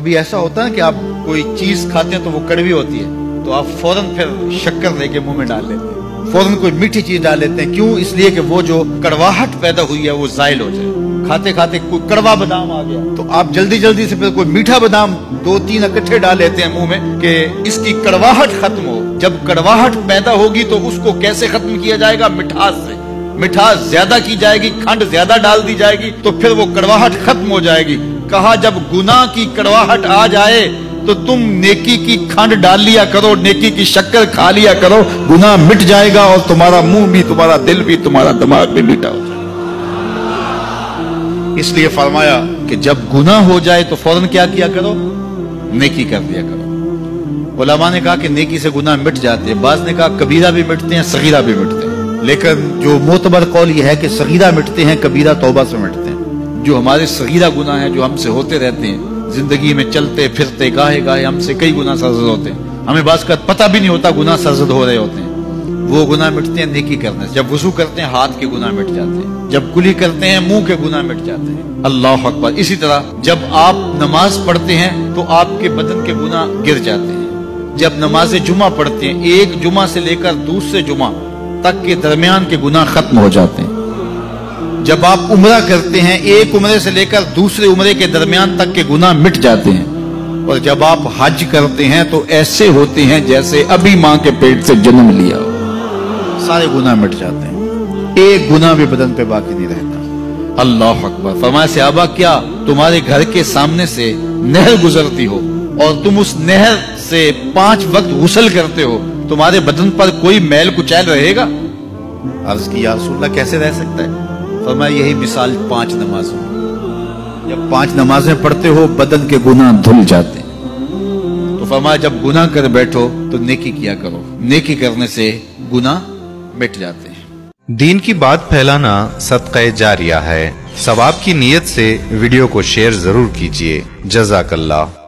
कभी ऐसा होता है कि आप कोई चीज खाते हैं तो वो कड़वी होती है, तो आप फौरन फिर शक्कर लेके मुंह में डाल लेते हैं, फौरन कोई मीठी चीज डाल लेते हैं। क्यों? इसलिए कि वो जो कड़वाहट पैदा हुई है वो जायल हो जाए। खाते खाते कोई कड़वा बादाम आ गया तो आप जल्दी जल्दी से फिर कोई मीठा बादाम 2-3 इकट्ठे डाल लेते हैं मुंह में कि इसकी कड़वाहट खत्म हो। जब कड़वाहट पैदा होगी तो उसको कैसे खत्म किया जाएगा? मिठास से। मिठास ज्यादा की जाएगी, खंड ज्यादा डाल दी जाएगी तो फिर वो कड़वाहट खत्म हो जाएगी। कहा जब गुनाह की कड़वाहट आ जाए तो तुम नेकी की खंड डाल लिया करो, नेकी की शक्कर खा लिया करो, गुनाह मिट जाएगा और तुम्हारा मुंह भी, तुम्हारा दिल भी, तुम्हारा दिमाग भी मीठा हो जाएगा। इसलिए फरमाया कि जब गुनाह हो जाए तो फौरन क्या किया करो? नेकी कर दिया करो। उलमा ने कहा कि नेकी से गुनाह मिट जाते हैं, बाज़ ने कहा कबीरा भी मिटते हैं, सगीरा भी मिटते हैं, लेकिन जो मोतबर कौल यह है कि सगीरा मिटते हैं, कबीरा तौबा से मिटते हैं। जो हमारे सगीरा गुनाह है जो हमसे होते रहते हैं जिंदगी में, चलते फिरते गाहे गाहे हमसे कई गुनाह सरजद होते हैं, हमें बाज़ का पता भी नहीं होता गुनाह सरजद हो रहे होते हैं। वो गुनाह मिटते हैं नेकी करने से। जब वुजू करते हैं हाथ के गुनाह मिट जाते हैं, जब कुली करते हैं मुंह के गुनाह मिट जाते हैं। अल्लाह अकबर। इसी तरह जब आप नमाज पढ़ते हैं तो आपके बदन के गुनाह गिर जाते हैं। जब नमाज जुमा पढ़ते हैं, एक जुमा से लेकर दूसरे जुमा तक के दरमियान के गुनाह खत्म हो जाते हैं। जब आप उम्रा करते हैं, एक उम्रे से लेकर दूसरे उम्रे के दरमियान तक के गुनाह मिट जाते हैं। और जब आप हज करते हैं तो ऐसे होते हैं जैसे अभी मां के पेट से जन्म लिया हो, सारे गुनाह मिट जाते हैं, एक गुनाह भी बदन पे बाकी नहीं रहता। अल्लाह अकबर। फरमाया सहाबा क्या तुम्हारे घर के सामने से नहर गुजरती हो और तुम उस नहर से 5 वक्त गुस्ल करते हो, तुम्हारे बदन पर कोई मैल कुचैल रहेगा? अर्ज की या रसूल अल्लाह कैसे रह सकता है? फरमाया यही मिसाल 5 नमाजों। जब 5 नमाजें पढ़ते हो बदन के गुनाह धुल जाते हैं। तो फरमाया जब गुनाह कर बैठो तो नेकी किया करो, नेकी करने से गुनाह मिट जाते हैं। दीन की बात फैलाना सदका जारिया है। सवाब की नीयत से वीडियो को शेयर जरूर कीजिए। जज़ाकल्लाह।